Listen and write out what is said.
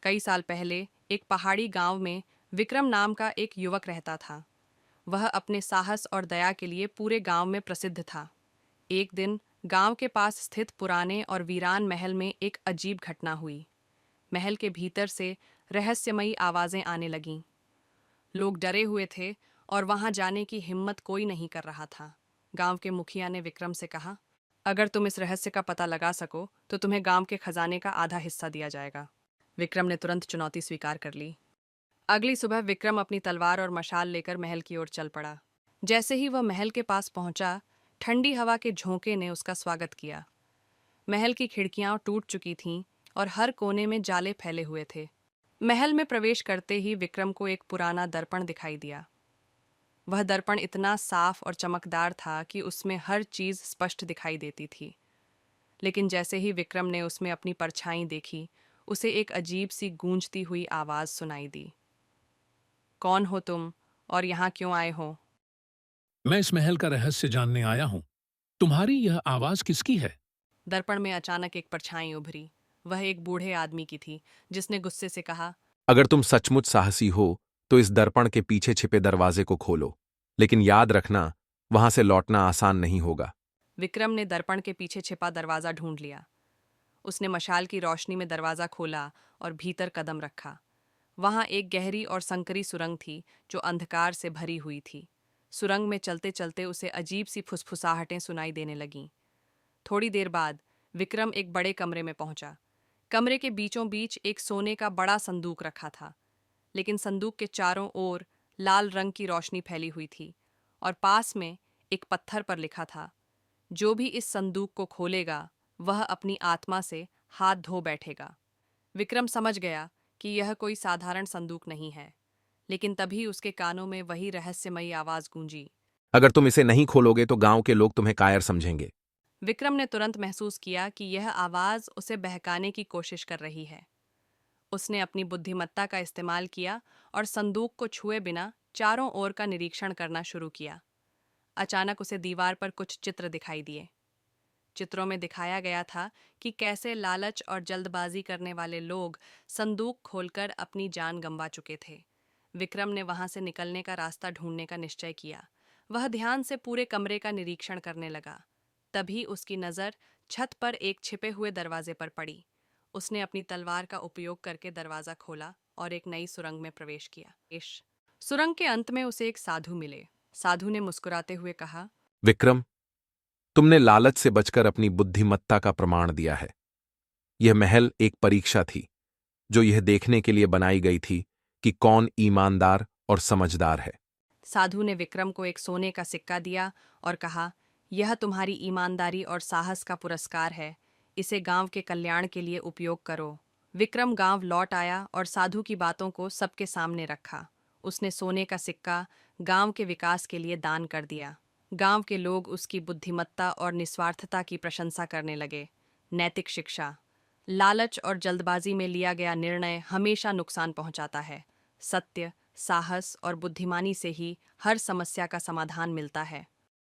कई साल पहले एक पहाड़ी गांव में विक्रम नाम का एक युवक रहता था। वह अपने साहस और दया के लिए पूरे गांव में प्रसिद्ध था। एक दिन गांव के पास स्थित पुराने और वीरान महल में एक अजीब घटना हुई। महल के भीतर से रहस्यमयी आवाजें आने लगीं। लोग डरे हुए थे और वहां जाने की हिम्मत कोई नहीं कर रहा था। गांव के मुखिया ने विक्रम से कहा, अगर तुम इस रहस्य का पता लगा सको तो तुम्हें गांव के खजाने का आधा हिस्सा दिया जाएगा। विक्रम ने तुरंत चुनौती स्वीकार कर ली। अगली सुबह विक्रम अपनी तलवार और मशाल लेकर महल की ओर चल पड़ा। जैसे ही वह महल के पास पहुंचा, ठंडी हवा के झोंके ने उसका स्वागत किया। महल की खिड़कियां टूट चुकी थीं और हर कोने में जाले फैले हुए थे। महल में प्रवेश करते ही विक्रम को एक पुराना दर्पण दिखाई दिया। वह दर्पण इतना साफ और चमकदार था कि उसमें हर चीज स्पष्ट दिखाई देती थी। लेकिन जैसे ही विक्रम ने उसमें अपनी परछाई देखी, उसे एक अजीब सी गूंजती हुई आवाज सुनाई दी। कौन हो तुम और यहाँ क्यों आए हो? मैं इस महल का रहस्य जानने आया हूँ। तुम्हारी यह आवाज किसकी है? दर्पण में अचानक एक परछाई उभरी। वह एक बूढ़े आदमी की थी, जिसने गुस्से से कहा, अगर तुम सचमुच साहसी हो तो इस दर्पण के पीछे छिपे दरवाजे को खोलो, लेकिन याद रखना वहां से लौटना आसान नहीं होगा। विक्रम ने दर्पण के पीछे छिपा दरवाजा ढूंढ लिया। उसने मशाल की रोशनी में दरवाजा खोला और भीतर कदम रखा। वहां एक गहरी और संकरी सुरंग थी जो अंधकार से भरी हुई थी। सुरंग में चलते चलते उसे अजीब सी फुसफुसाहटें सुनाई देने लगीं। थोड़ी देर बाद विक्रम एक बड़े कमरे में पहुंचा। कमरे के बीचों बीच एक सोने का बड़ा संदूक रखा था, लेकिन संदूक के चारों ओर लाल रंग की रोशनी फैली हुई थी और पास में एक पत्थर पर लिखा था, जो भी इस संदूक को खोलेगा वह अपनी आत्मा से हाथ धो बैठेगा। विक्रम समझ गया कि यह कोई साधारण संदूक नहीं है, लेकिन तभी उसके कानों में वही रहस्यमयी आवाज गूंजी। अगर तुम इसे नहीं खोलोगे तो गांव के लोग तुम्हें कायर समझेंगे। विक्रम ने तुरंत महसूस किया कि यह आवाज उसे बहकाने की कोशिश कर रही है। उसने अपनी बुद्धिमत्ता का इस्तेमाल किया और संदूक को छुए बिना चारों ओर का निरीक्षण करना शुरू किया। अचानक उसे दीवार पर कुछ चित्र दिखाई दिए। चित्रों में दिखाया गया था कि कैसे लालच और जल्दबाजी करने वाले लोग संदूक खोलकर अपनी जान गंवा चुके थे। विक्रम ने वहां से निकलने का रास्ता ढूंढने का निश्चय किया। वह ध्यान से पूरे कमरे का निरीक्षण करने लगा। तभी उसकी नज़र छत पर एक छिपे हुए दरवाजे पर पड़ी। उसने अपनी तलवार का उपयोग करके दरवाजा खोला और एक नई सुरंग में प्रवेश किया। सुरंग के अंत में उसे एक साधु मिले। साधु ने मुस्कुराते हुए कहा, विक्रम, तुमने लालच से बचकर अपनी बुद्धिमत्ता का प्रमाण दिया है। यह महल एक परीक्षा थी, जो यह देखने के लिए बनाई गई थी कि कौन ईमानदार और समझदार है। साधु ने विक्रम को एक सोने का सिक्का दिया और कहा, यह तुम्हारी ईमानदारी और साहस का पुरस्कार है। इसे गांव के कल्याण के लिए उपयोग करो। विक्रम गांव लौट आया और साधु की बातों को सबके सामने रखा। उसने सोने का सिक्का गांव के विकास के लिए दान कर दिया। गांव के लोग उसकी बुद्धिमत्ता और निस्वार्थता की प्रशंसा करने लगे। नैतिक शिक्षा: लालच और जल्दबाजी में लिया गया निर्णय हमेशा नुकसान पहुंचाता है। सत्य, साहस और बुद्धिमानी से ही हर समस्या का समाधान मिलता है।